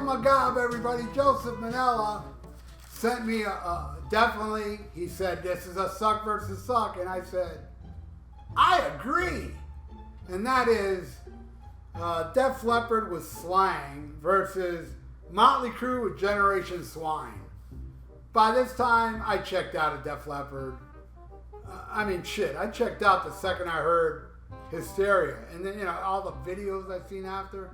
a gob, everybody. Joseph Manella sent me definitely, he said, this is a suck versus suck. And I said, I agree. And that is Def Leppard with Slang versus Motley Crue with Generation Swine. By this time, I checked out of Def Leppard. I mean, shit, I checked out the second I heard Hysteria. And then, you know, all the videos I've seen after,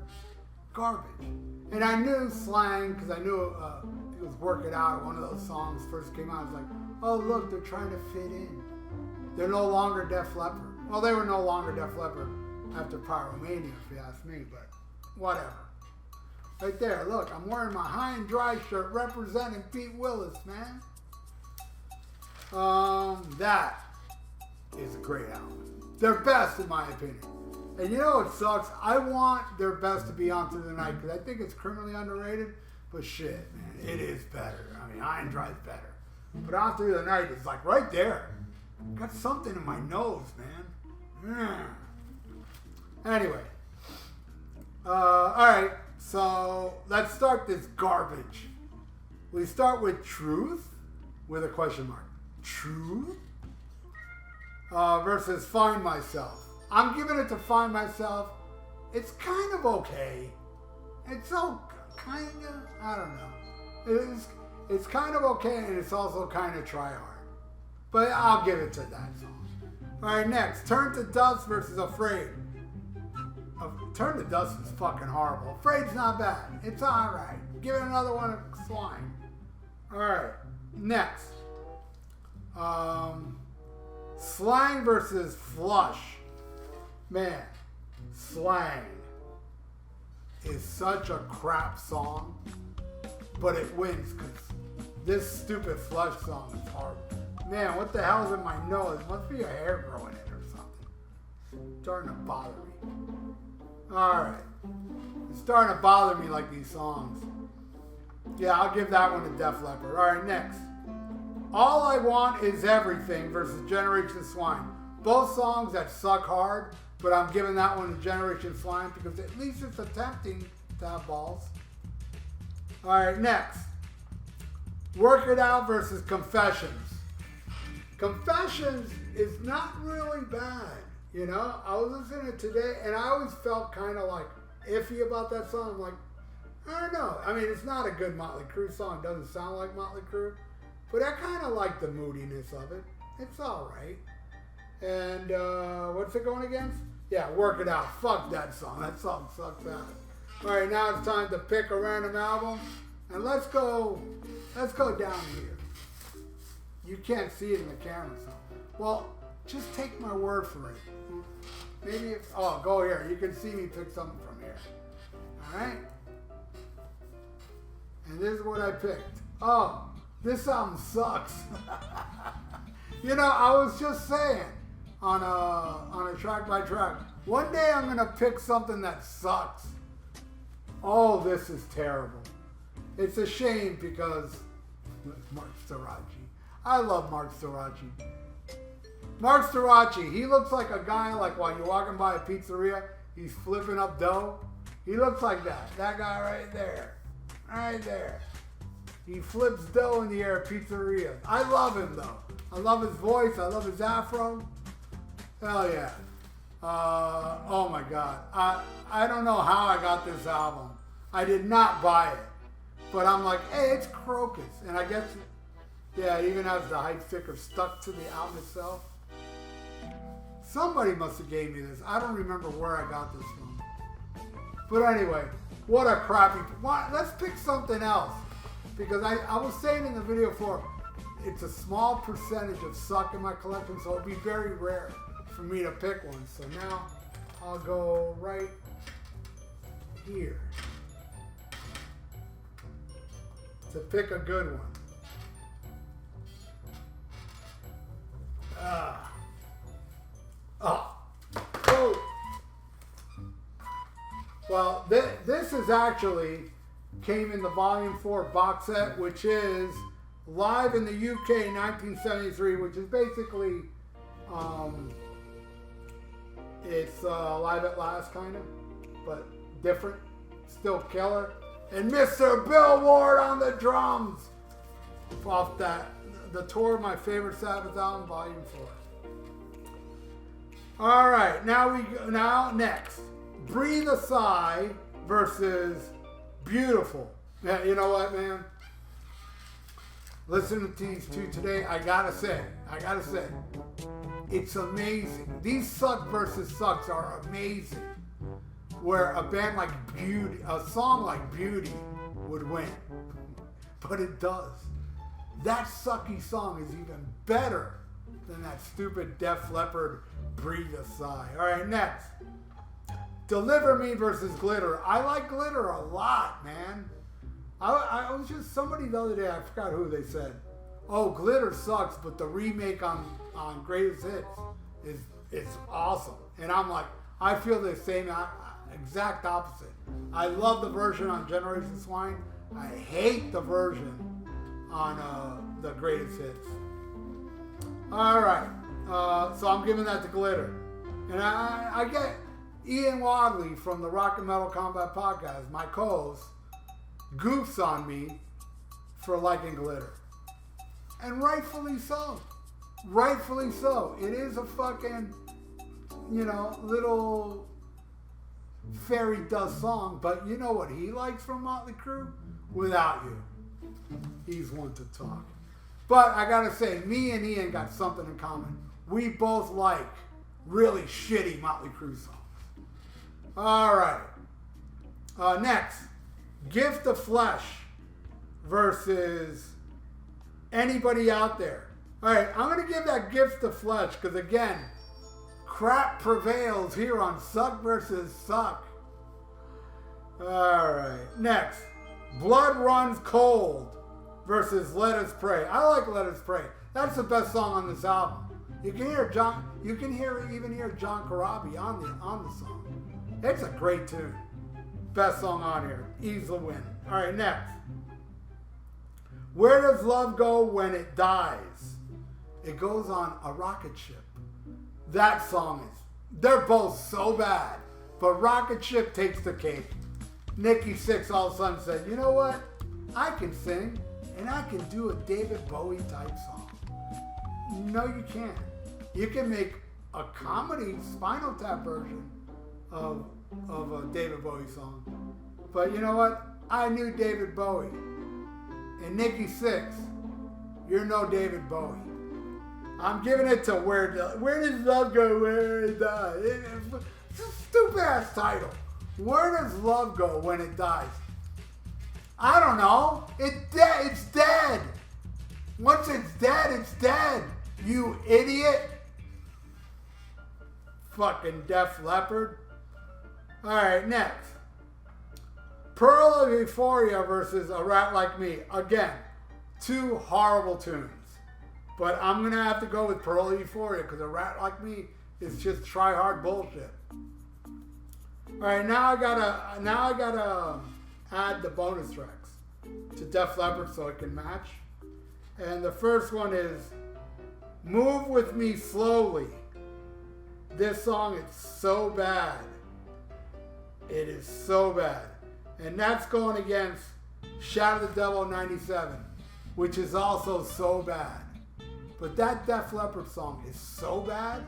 garbage. And I knew Slang, because I knew he was working out. One of those songs first came out. I was like, oh, look, they're trying to fit in. They're no longer Def Leppard. Well, they were no longer Def Leppard after Pyromania, if you ask me, but whatever. Right there, look, I'm wearing my High and Dry shirt representing Pete Willis, man. That is a great album. Their best, in my opinion. And you know what sucks? I want their best to be On Through the Night because I think it's criminally underrated, but shit, man, it is better. I mean, High and Dry is better. But On Through the Night is like right there. Got something in my nose, man. Anyway. Alright, so let's start this garbage. We start with Truth with a question mark. Truth versus Find Myself. I'm giving it to Find Myself. It's kind of okay. It's so kind of, I don't know. It's kind of okay and it's also kind of try hard. But I'll give it to that song. Alright, next. Turn to Dust versus Afraid. Turn to Dust is fucking horrible. Afraid's not bad. It's alright. Give it another one of Swine. Alright. Next. Slang versus Flush. Man, Slang is such a crap song, but it wins because this stupid Flush song is horrible. Man, what the hell's in my nose? Must be a hair growing in or something. It's starting to bother me. Alright. It's starting to bother me like these songs. Yeah, I'll give that one to Def Leppard. Alright, next. All I Want Is Everything versus Generation Swine. Both songs that suck hard, but I'm giving that one to Generation Swine because at least it's attempting to have balls. Alright, next. Work It Out versus Confessions. Confessions is not really bad. You know, I was listening to it today and I always felt kind of like iffy about that song. I'm like, I don't know. I mean, it's not a good Motley Crue song. It doesn't sound like Motley Crue. But I kind of like the moodiness of it. It's all right. And what's it going against? Yeah, Work It Out. Fuck that song. That song sucks out. All right, now it's time to pick a random album. And let's go down here. You can't see it in the camera, so. Well, just take my word for it. Maybe if, oh, go here. You can see me pick something from here. All right? And this is what I picked. Oh, this album sucks. You know, I was just saying on a track by track, one day I'm going to pick something that sucks. Oh, this is terrible. It's a shame because Mark Storace. I love Mark Storace. Mark Storace, he looks like a guy like while you're walking by a pizzeria, he's flipping up dough. He looks like that. That guy right there. Right there. He flips dough in the air at pizzerias. I love him though. I love his voice. I love his afro. Hell yeah. Oh my God. I don't know how I got this album. I did not buy it. But I'm like, hey, it's Crocus. And I guess, yeah, it even has the hype sticker stuck to the album itself. Somebody must have gave me this. I don't remember where I got this from. But anyway, what a crappy... Let's pick something else. Because I was saying in the video before, it's a small percentage of suck in my collection, so it'd be very rare for me to pick one. So now I'll go right here to pick a good one. Well, this is actually came in the Volume 4 box set, which is Live in the UK 1973, which is basically, it's Live at Last kind of, but different, still killer. And Mr. Billboard on the drums. Off the tour of my favorite Sabbath album, Volume 4. All right, now next. Breathe a Sigh versus Beautiful. Yeah, you know what, man? Listening to these two today, I gotta say, it's amazing. These Suck versus Sucks are amazing. Where a band like Beauty, a song like Beauty would win. But it does. That sucky song is even better than that stupid Def Leppard Breathe a Sigh. All right, next. Deliver Me versus Glitter. I like Glitter a lot, man. I was just, somebody the other day, I forgot who, they said, oh, Glitter sucks, but the remake on Greatest Hits is awesome. And I'm like, I feel the same exact opposite. I love the version on Generation Swine. I hate the version on the Greatest Hits. All right, so I'm giving that to Glitter. And I get Ian Wadley from the Rock and Metal Combat Podcast, my co-host, goofs on me for liking Glitter. And rightfully so. Rightfully so. It is a fucking, little fairy dust song, but you know what he likes from Motley Crue? Without You. He's one to talk. But I gotta say, me and Ian got something in common. We both like really shitty Motley Crue songs. All right. Next, Gift of Flesh versus Anybody Out There. All right, I'm going to give that Gift of Flesh because, again, crap prevails here on Suck versus Suck. All right, next, Blood Runs Cold versus Let Us Pray. I like Let Us Pray. That's the best song on this album. You can hear even hear John Corabi on the song. It's a great tune. Best song on here. Easily win. All right, next. Where Does Love Go When It Dies? It goes on a rocket ship. That song they're both so bad, but Rocket Ship takes the cake. Nikki Sixx all of a sudden said, you know what? I can sing, and I can do a David Bowie type song. No, you can't. You can make a comedy Spinal Tap version of a David Bowie song. But you know what? I knew David Bowie. And Nikki Sixx, you're no David Bowie. I'm giving it to Where Does Love Go Where It Dies? It's a stupid ass title. Where does love go when it dies? I don't know. It's dead. Once it's dead, you idiot. Fucking Def Leppard. Alright, next. Pearl of Euphoria versus A Rat Like Me. Again, two horrible tunes. But I'm going to have to go with Pearl of Euphoria because A Rat Like Me is just try-hard bullshit. Alright, now I gotta add the bonus tracks to Def Leppard so it can match. And the first one is Move With Me Slowly. This song is so bad. It is so bad. And that's going against Shout at the Devil 97, which is also so bad. But that Def Leppard song is so bad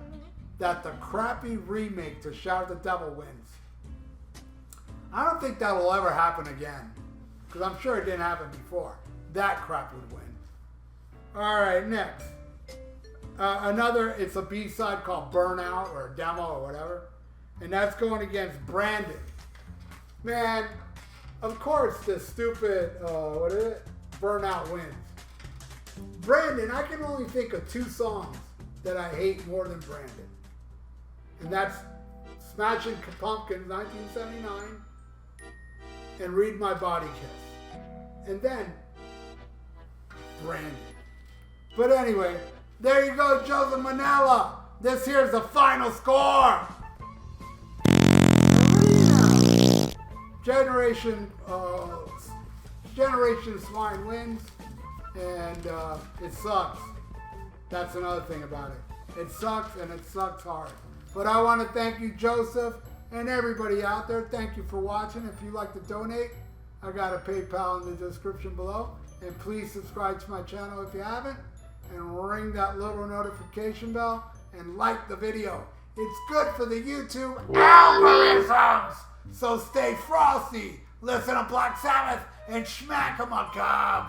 that the crappy remake to Shout at the Devil wins. I don't think that will ever happen again, because I'm sure it didn't happen before. That crap would win. Alright, next. It's a B-side called Burnout or Demo or whatever. And that's going against Brandon. Man, of course the stupid, Burnout wins. Brandon, I can only think of two songs that I hate more than Brandon. And that's Smashing Pumpkins 1979 and Read My Body Kiss. And then Brandon. But anyway, there you go, Joseph Manella. This here's the final score. Generation Swine wins, and it sucks. That's another thing about it. It sucks, and it sucks hard. But I want to thank you, Joseph, and everybody out there. Thank you for watching. If you'd like to donate, I got a PayPal in the description below. And please subscribe to my channel if you haven't. And ring that little notification bell. And like the video. It's good for the YouTube algorithms. So stay frosty. Listen to Black Sabbath and smack 'em a cob.